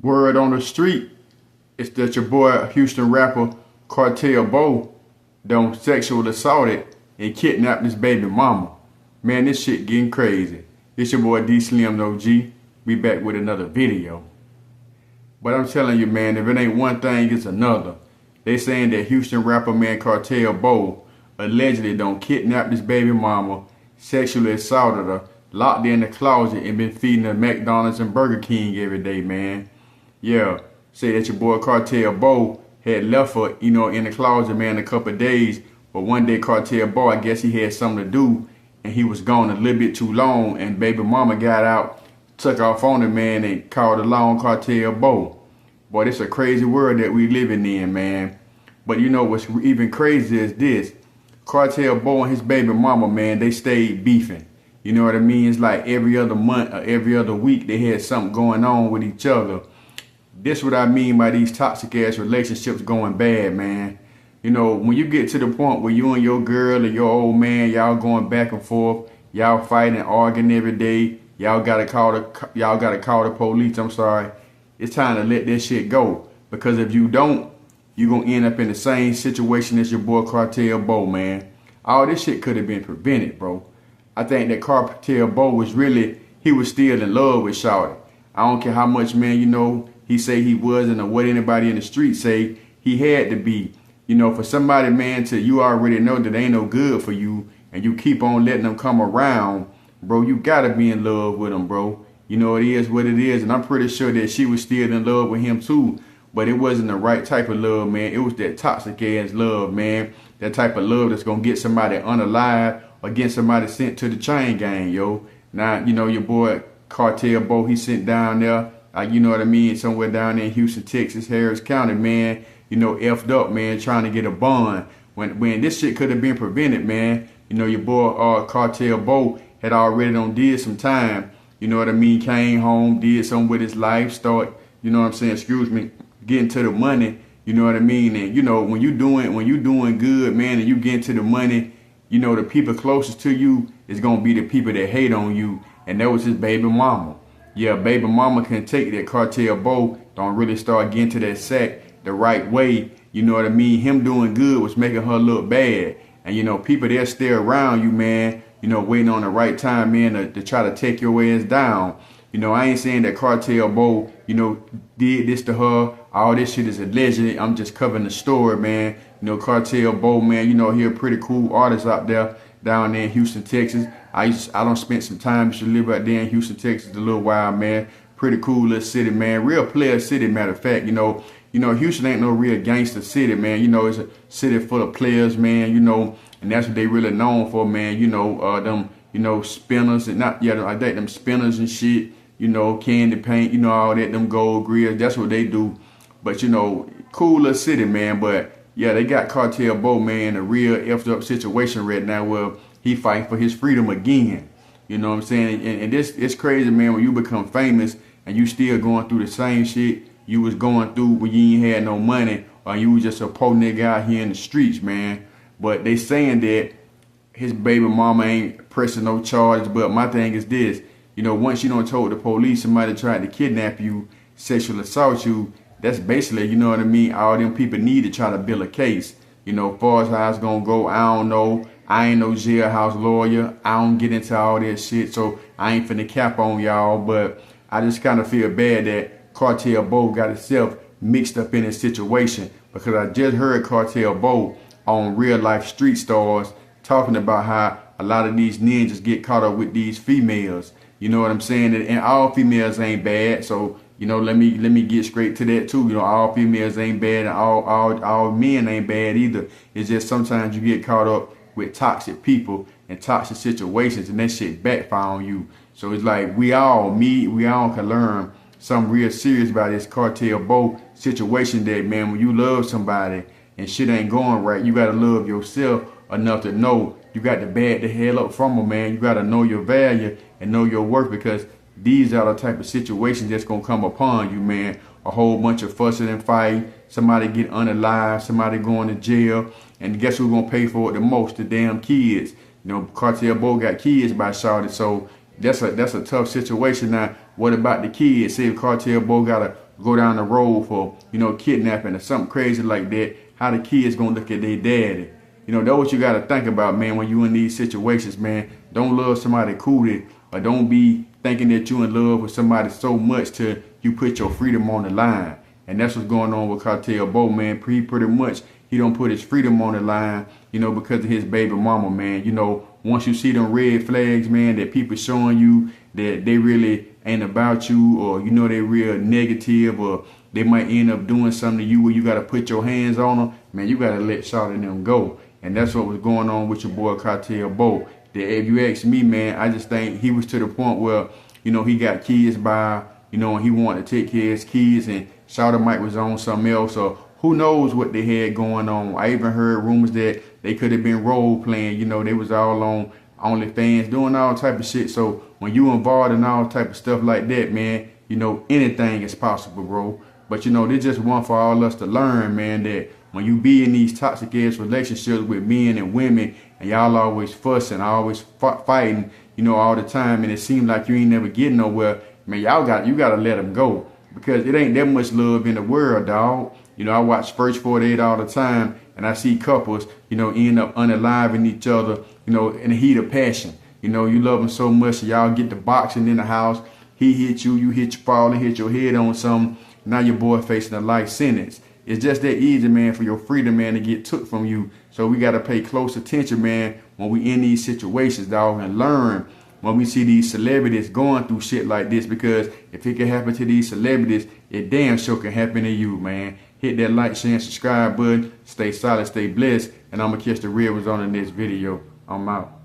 Word on the street is that your boy Houston rapper Cartel Bo done sexual assaulted and kidnapped his baby mama. Man, this shit getting crazy. It's your boy DEESLIMDAOG. We back with another video. But I'm telling you, man, if it ain't one thing, it's another. They saying that Houston rapper man Cartel Bo allegedly done kidnapped his baby mama, sexually assaulted her, locked her in the closet, and been feeding her McDonald's and Burger King every day, man. Yeah, say that your boy Cartel Bo had left her, in the closet, man, a couple of days. But one day Cartel Bo, I guess he had something to do, and he was gone a little bit too long, and baby mama got out, took off on him, man, and called along Cartel Bo. Boy, this a crazy world that we living in, man. But you know what's even crazy is this. Cartel Bo and his baby mama, man, they stayed beefing. You know what I mean? It's like every other month or every other week they had something going on with each other. This what I mean by these toxic ass relationships going bad, man. You know, when you get to the point where you and your girl or your old man, y'all going back and forth, y'all fighting, arguing every day, y'all gotta call the police, I'm sorry. It's time to let this shit go. Because if you don't, you're gonna end up in the same situation as your boy Cartel Bo, man. All this shit could have been prevented, bro. I think that Cartel Bo was he was still in love with Shawty. I don't care how much, man, he say he wasn't or what anybody in the street say, he had to be. For somebody, man, you already know that ain't no good for you and you keep on letting them come around, bro, you gotta be in love with them, bro. It is what it is, and I'm pretty sure that she was still in love with him too, but it wasn't the right type of love, man. It was that toxic ass love, man. That type of love that's gonna get somebody unalive or get somebody sent to the chain gang, yo. Now, your boy Cartel Bo, he sent down there, you know what I mean, somewhere down there in Houston, Texas, Harris County, man, effed up, man, trying to get a bond. When this shit could have been prevented, man, your boy Cartel Bo had already did some time, you know what I mean, came home, did something with his life, start, getting to the money, you know what I mean, and when you doing good, man, and you get to the money, the people closest to you is gonna be the people that hate on you, and that was his baby mama. Yeah, baby mama can take that. Cartel Bo don't really start getting to that sack the right way. You know what I mean? Him doing good was making her look bad. And people that stay around you, man, waiting on the right time, man, to try to take your ass down. I ain't saying that Cartel Bo, did this to her. All this shit is alleged. I'm just covering the story, man. Cartel Bo, man, he a pretty cool artist out there down there in Houston, Texas. I done spent some time, used to live out there in Houston, Texas a little while, man. Pretty cool little city, man. Real player city, matter of fact. Houston ain't no real gangster city, man. It's a city full of players, man, and that's what they really known for, man. Them, spinners and I think them spinners and shit, candy paint, all that, them gold grills, that's what they do. But, cool little city, man. But yeah, they got Cartel Bo, man, in a real effed up situation right now where he fighting for his freedom again. You know what I'm saying? And this, it's crazy, man, when you become famous and you still going through the same shit you was going through when you ain't had no money or you was just a poor nigga out here in the streets, man. But they saying that his baby mama ain't pressing no charges. But my thing is this, once you done told the police somebody tried to kidnap you, sexual assault you, that's basically, you know what I mean, all them people need to try to build a case. Far as how it's gonna go, I don't know. I ain't no jailhouse lawyer. I don't get into all that shit, so I ain't finna cap on y'all. But I just kind of feel bad that Cartel Bo got himself mixed up in this situation, because I just heard Cartel Bo on Real Life Street Stars talking about how a lot of these ninjas get caught up with these females. You know what I'm saying? And all females ain't bad, so let me get straight to that too. All females ain't bad, and all men ain't bad either. It's just sometimes you get caught up with toxic people and toxic situations, and that shit backfire on you. So it's like we all can learn something real serious about this Cartel Bo situation. That, man, when you love somebody and shit ain't going right, you gotta love yourself enough to know you got to back the hell up from them, man. You gotta know your value and know your worth, because these are the type of situations that's gonna come upon you, man. A whole bunch of fussing and fighting, somebody get unalive, somebody going to jail, and guess who's gonna pay for it the most? The damn kids. Cartel Bo got kids by shawty, so that's a tough situation. Now, what about the kids? Say if Cartel Bo got go down the road for, you know, kidnapping or something crazy like that, how the kids gonna look at their daddy. You know, that's what you gotta think about, man, when you in these situations, man. Don't love somebody cootie, or don't be thinking that you in love with somebody so much till you put your freedom on the line. And that's what's going on with Cartel Bo, man. Pretty much, he don't put his freedom on the line, you know, because of his baby mama, man. You know, once you see them red flags, man, that people showing you that they really ain't about you, or, you know, they real negative, or they might end up doing something to you where you got to put your hands on them, man, you got to let Shawty and them go. And that's what was going on with your boy Cartel Bo. That if you ask me, man, I just think he was to the point where, you know, he got kids by, you know, and he wanted to take care of his kids, and Shawty Mike was on something else, or who knows what they had going on. I even heard rumors that they could have been role playing, you know, they was all on OnlyFans doing all type of shit. So when you involved in all type of stuff like that, man, you know, anything is possible, bro. But, you know, they just want for all us to learn, man, that when you be in these toxic ass relationships with men and women, and y'all always fussing, always fighting, you know, all the time, and it seems like you ain't never getting nowhere, man, you gotta let them go, because it ain't that much love in the world, dog. You know, I watch First 48 all the time, and I see couples, you know, end up unaliving each other, you know, in the heat of passion. You know, you love them so much, y'all get the boxing in the house. He hit you, you hit your fall and hit your head on something. Now your boy facing a life sentence. It's just that easy, man, for your freedom, man, to get took from you. So we got to pay close attention, man, when we in these situations, dog, and learn when we see these celebrities going through shit like this, because if it can happen to these celebrities, it damn sure can happen to you, man. Hit that like, share, and subscribe button. Stay solid, stay blessed, and I'm going to catch the real ones on the next video. I'm out.